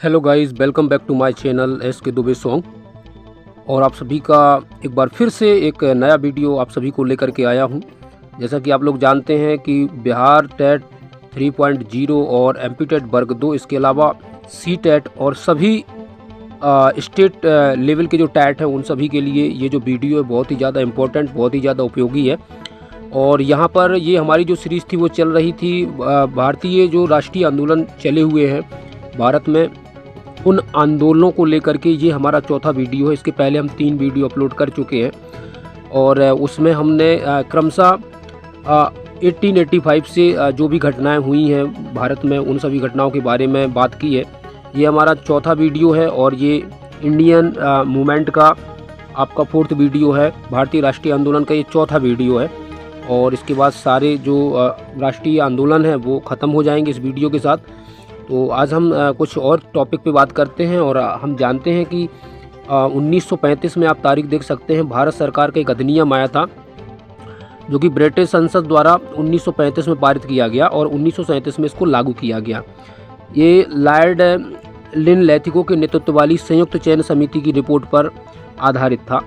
Hello guys, welcome back to my channel S K Dubey song. और आप सभी का एक बार फिर से एक नया वीडियो आप सभी को लेकर के आया हूं। जैसा कि आप लोग जानते हैं कि बिहार टेट 3.0 और एमपी टेट वर्ग 2, इसके अलावा सी टेट और सभी स्टेट लेवल के जो टैट हैं उन सभी के लिए ये जो वीडियो है बहुत ही ज़्यादा इम्पोर्टेंट, बहुत ही ज़्यादा उपयोगी है। और यहाँ पर ये हमारी जो सीरीज़ थी वो चल रही थी भारतीय जो राष्ट्रीय आंदोलन चले हुए हैं भारत में, उन आंदोलनों को लेकर के ये हमारा चौथा वीडियो है। इसके पहले हम 3 वीडियो अपलोड कर चुके हैं और उसमें हमने क्रमशः 1885 से जो भी घटनाएं हुई हैं भारत में उन सभी घटनाओं के बारे में बात की है। ये हमारा चौथा वीडियो है और ये इंडियन मूवमेंट का आपका 4th वीडियो है। भारतीय राष्ट्रीय आंदोलन का ये चौथा वीडियो है और इसके बाद सारे जो राष्ट्रीय आंदोलन है वो ख़त्म हो जाएंगे इस वीडियो के साथ। तो आज हम कुछ और टॉपिक पे बात करते हैं और हम जानते हैं कि 1935 में आप तारीख देख सकते हैं, भारत सरकार का एक अधिनियम आया था जो कि ब्रिटिश संसद द्वारा 1935 में पारित किया गया और 1937 में इसको लागू किया गया। ये लॉर्ड लिनलिथगो के नेतृत्व वाली संयुक्त चयन समिति की रिपोर्ट पर आधारित था।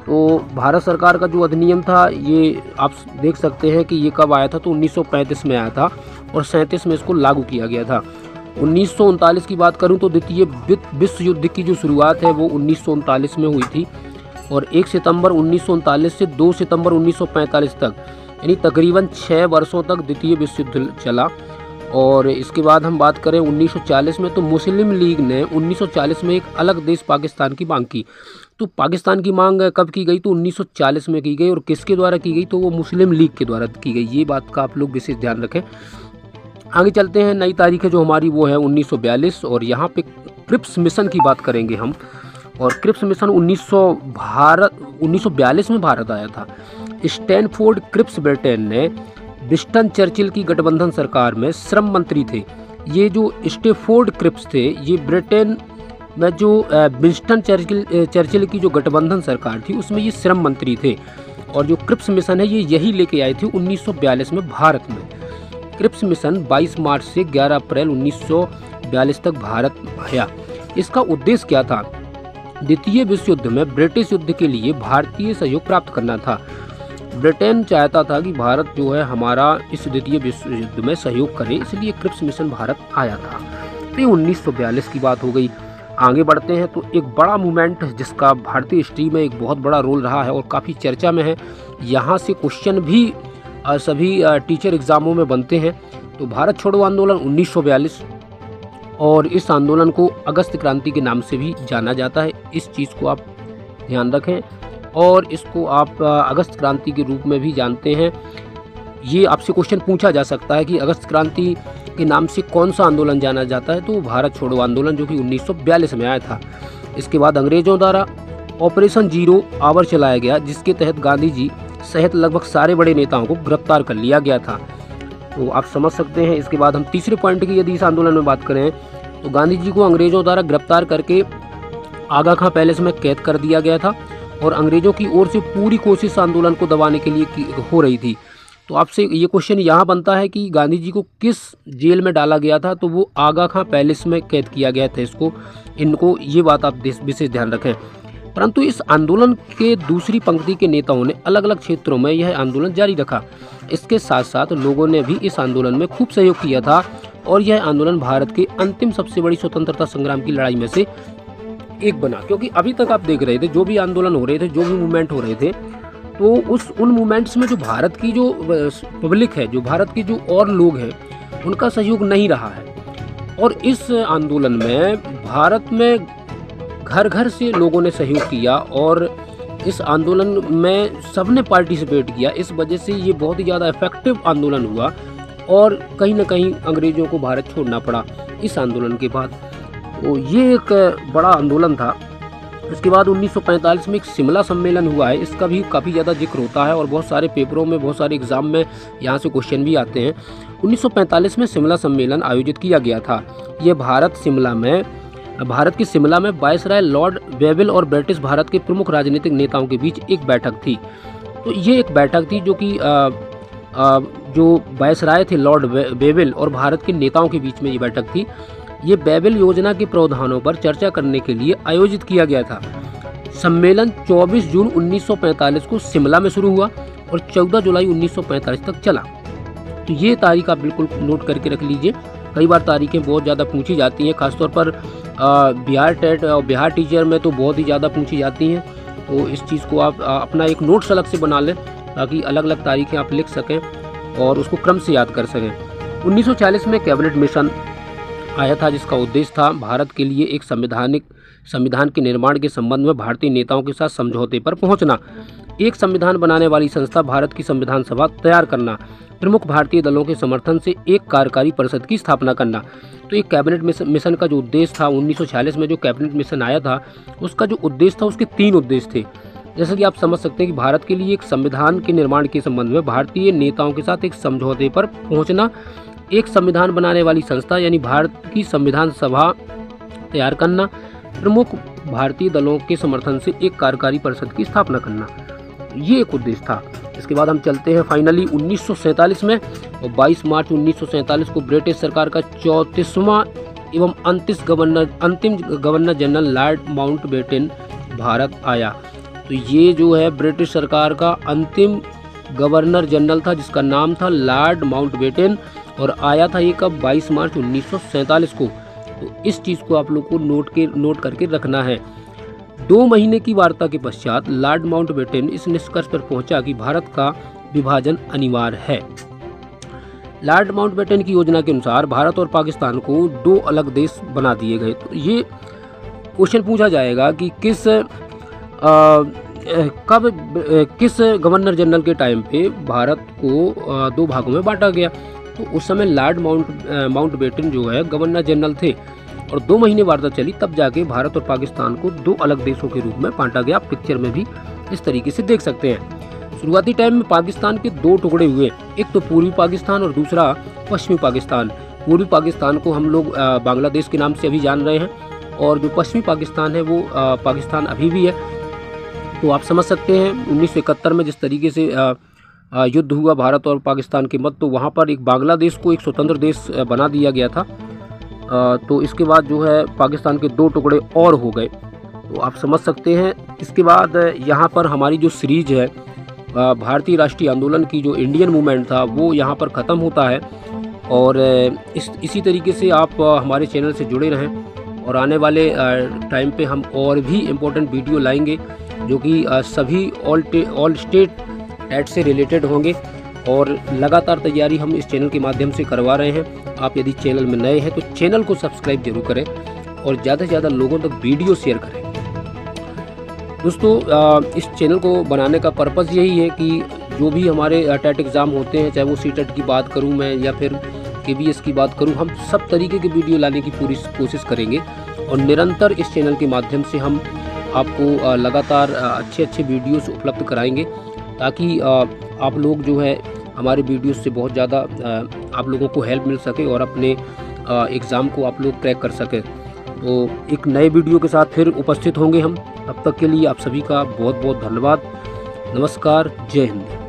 तो भारत सरकार का जो अधिनियम था ये आप देख सकते हैं कि ये कब आया था, तो 1935 में आया था और 37 में इसको लागू किया गया था। 1939 की बात करूं तो द्वितीय विश्व युद्ध की जो शुरुआत है वो 1939 में हुई थी और 1 सितंबर 1939 से 2 सितंबर 1945 तक, यानी तकरीबन 6 वर्षों तक द्वितीय विश्व युद्ध चला। और इसके बाद हम बात करें 1940 में, तो मुस्लिम लीग ने 1940 में एक अलग देश पाकिस्तान की मांग की। तो पाकिस्तान की मांग कब की गई, तो 1940 में की गई और किसके द्वारा की गई, तो वो मुस्लिम लीग के द्वारा की गई। ये बात का आप लोग विशेष ध्यान रखें। आगे चलते हैं, नई तारीख है जो हमारी वो है 1942 और यहाँ पे क्रिप्स मिशन की बात करेंगे हम। और क्रिप्स मिशन 1942 में भारत आया था। स्टैनफोर्ड क्रिप्स ब्रिटेन ने विंस्टन चर्चिल की गठबंधन सरकार में श्रम मंत्री थे। ये जो स्टैनफोर्ड क्रिप्स थे ये ब्रिटेन में जो विंस्टन चर्चिल की जो गठबंधन सरकार थी उसमें ये श्रम मंत्री थे। और जो क्रिप्स मिशन है ये यही लेके आए थे 1942 में भारत में। क्रिप्स मिशन 22 मार्च से 11 अप्रैल 1942 तक भारत आया। इसका उद्देश्य क्या था, द्वितीय विश्व युद्ध में ब्रिटिश युद्ध के लिए भारतीय सहयोग प्राप्त करना था। ब्रिटेन चाहता था कि भारत जो है हमारा इस द्वितीय विश्व युद्ध में सहयोग करे, इसलिए क्रिप्स मिशन भारत आया था। तो ये 1942 की बात हो गई। आगे बढ़ते हैं तो एक बड़ा मूवमेंट जिसका भारतीय हिस्ट्री में एक बहुत बड़ा रोल रहा है और काफ़ी चर्चा में है, यहाँ से क्वेश्चन भी सभी टीचर एग्ज़ामों में बनते हैं। तो भारत छोड़ो आंदोलन 1942, और इस आंदोलन को अगस्त क्रांति के नाम से भी जाना जाता है। इस चीज़ को आप ध्यान रखें और इसको आप अगस्त क्रांति के रूप में भी जानते हैं। ये आपसे क्वेश्चन पूछा जा सकता है कि अगस्त क्रांति के नाम से कौन सा आंदोलन जाना जाता है, तो भारत छोड़ो आंदोलन जो कि 1942 में आया था। इसके बाद अंग्रेज़ों द्वारा ऑपरेशन जीरो आवर चलाया गया जिसके तहत गांधी जी सहित लगभग सारे बड़े नेताओं को गिरफ्तार कर लिया गया था। तो आप समझ सकते हैं। इसके बाद हम तीसरे पॉइंट की यदि इस आंदोलन में बात करें तो गांधी जी को अंग्रेज़ों द्वारा गिरफ्तार करके आगा खां पैलेस में कैद कर दिया गया था और अंग्रेज़ों की ओर से पूरी कोशिश आंदोलन को दबाने के लिए हो रही थी। तो आपसे ये क्वेश्चन यहाँ बनता है कि गांधी जी को किस जेल में डाला गया था, तो वो आगा खां पैलेस में कैद किया गया था इनको। ये बात आप विशेष ध्यान रखें। परंतु इस आंदोलन के दूसरी पंक्ति के नेताओं ने अलग अलग क्षेत्रों में यह आंदोलन जारी रखा। इसके साथ साथ लोगों ने भी इस आंदोलन में खूब सहयोग किया था और यह आंदोलन भारत के अंतिम सबसे बड़ी स्वतंत्रता संग्राम की लड़ाई में से एक बना। क्योंकि अभी तक आप देख रहे थे जो भी आंदोलन हो रहे थे, जो भी मूवमेंट हो रहे थे, तो उन मूवमेंट्स में जो भारत की जो पब्लिक है, जो भारत की जो और लोग हैं, उनका सहयोग नहीं रहा है। और इस आंदोलन में भारत में घर घर से लोगों ने सहयोग किया और इस आंदोलन में सबने पार्टिसिपेट किया। इस वजह से ये बहुत ही ज़्यादा इफेक्टिव आंदोलन हुआ और कहीं ना कहीं अंग्रेज़ों को भारत छोड़ना पड़ा इस आंदोलन के बाद। तो ये एक बड़ा आंदोलन था। इसके बाद 1945 में एक शिमला सम्मेलन हुआ है, इसका भी काफ़ी ज़्यादा जिक्र होता है और बहुत सारे पेपरों में, बहुत सारे एग्ज़ाम में यहाँ से क्वेश्चन भी आते हैं। 1945 में शिमला सम्मेलन आयोजित किया गया था। ये भारत की शिमला में वायसराय लॉर्ड वेवेल और ब्रिटिश भारत के प्रमुख राजनीतिक नेताओं के बीच एक बैठक थी। तो ये एक बैठक थी जो कि जो वायसराय थे लॉर्ड वेवेल और भारत के नेताओं के बीच में ये बैठक थी। ये बेबल योजना के प्रावधानों पर चर्चा करने के लिए आयोजित किया गया था। सम्मेलन 24 जून 1945 को शिमला में शुरू हुआ और 14 जुलाई 1945 तक चला। तो ये तारीख आप बिल्कुल नोट करके रख लीजिए। कई बार तारीखें बहुत ज़्यादा पूछी जाती हैं, खासतौर पर बिहार टेट और बिहार टीचर में तो बहुत ही ज़्यादा पूछी जाती हैं। तो इस चीज़ को आप अपना एक नोट्स अलग से बना लें ताकि अलग अलग तारीखें आप लिख सकें और उसको क्रम से याद कर सकें। 1940 में कैबिनेट मिशन आया था, जिसका उद्देश्य था भारत के लिए एक संविधान के निर्माण के संबंध में भारतीय नेताओं के साथ समझौते पर पहुंचना, एक संविधान बनाने वाली संस्था भारत की संविधान सभा तैयार करना, प्रमुख भारतीय दलों के समर्थन से एक कार्यकारी परिषद की स्थापना करना। तो एक कैबिनेट मिशन का जो उद्देश्य था 1946 में जो कैबिनेट मिशन आया था, उसका जो उद्देश्य था उसके 3 उद्देश्य थे। जैसे कि आप समझ सकते हैं कि भारत के लिए एक संविधान के निर्माण के संबंध में भारतीय नेताओं के साथ एक समझौते पर पहुंचना, एक संविधान बनाने वाली संस्था यानी भारत की संविधान सभा तैयार करना, प्रमुख भारतीय दलों के समर्थन से एक कार्यकारी परिषद की स्थापना करना, ये एक उद्देश्य था। इसके बाद हम चलते हैं फाइनली 1947 में, और 22 मार्च 1947 को ब्रिटिश सरकार का 34वां एवं अंतिम governor general Lord Mountbatten Bharat आया। तो ये जो है ब्रिटिश सरकार का अंतिम गवर्नर जनरल था, जिसका नाम था लॉर्ड माउंटबेटन, और आया था ये कब? 22 मार्च 1947 को। तो इस चीज़ को आप लोग को नोट करके रखना है। 2 महीने की वार्ता के पश्चात लॉर्ड माउंटबेटन इस निष्कर्ष पर पहुंचा कि भारत का विभाजन अनिवार्य है। लॉर्ड माउंटबेटन की योजना के अनुसार भारत और पाकिस्तान को 2 अलग देश बना दिए गए। तो ये क्वेश्चन पूछा जाएगा कि किस गवर्नर जनरल के टाइम पे भारत को 2 भागों में बांटा गया। तो उस समय लॉर्ड माउंटबेटन जो है गवर्नर जनरल थे और 2 महीने वार्ता चली, तब जाके भारत और पाकिस्तान को 2 अलग देशों के रूप में बांटा गया। आप पिक्चर में भी इस तरीके से देख सकते हैं। शुरुआती टाइम में पाकिस्तान के 2 टुकड़े हुए, एक तो पूर्वी पाकिस्तान और दूसरा पश्चिमी पाकिस्तान। पूर्वी पाकिस्तान को हम लोग बांग्लादेश के नाम से अभी जान रहे हैं, और जो पश्चिमी पाकिस्तान है वो पाकिस्तान अभी भी है। तो आप समझ सकते हैं 1971 में जिस तरीके से युद्ध हुआ भारत और पाकिस्तान के मध्य, तो वहाँ पर एक बांग्लादेश को एक स्वतंत्र देश बना दिया गया था। तो इसके बाद जो है पाकिस्तान के 2 टुकड़े और हो गए। तो आप समझ सकते हैं। इसके बाद यहाँ पर हमारी जो सीरीज है भारतीय राष्ट्रीय आंदोलन की, जो इंडियन मूवमेंट था, वो यहाँ पर ख़त्म होता है। और इसी तरीके से आप हमारे चैनल से जुड़े रहें, और आने वाले टाइम पे हम और भी इम्पोर्टेंट वीडियो लाएंगे जो कि सभी ऑल स्टेट टेट से रिलेटेड होंगे, और लगातार तैयारी हम इस चैनल के माध्यम से करवा रहे हैं। आप यदि चैनल में नए हैं तो चैनल को सब्सक्राइब जरूर करें और ज़्यादा से ज़्यादा लोगों तक वीडियो शेयर करें। दोस्तों, इस चैनल को बनाने का पर्पज़ यही है कि जो भी हमारे टेट एग्ज़ाम होते हैं, चाहे वो सीटेट की बात करूं मैं या फिर KVS की बात करूं, हम सब तरीके के वीडियो लाने की पूरी कोशिश करेंगे। और निरंतर इस चैनल के माध्यम से हम आपको लगातार अच्छे वीडियोस उपलब्ध कराएंगे, ताकि आप लोग जो है हमारे वीडियोस से बहुत ज़्यादा आप लोगों को हेल्प मिल सके और अपने एग्ज़ाम को आप लोग क्रैक कर सकें। तो एक नए वीडियो के साथ फिर उपस्थित होंगे हम। तब तक के लिए आप सभी का बहुत बहुत धन्यवाद। नमस्कार, जय हिंद।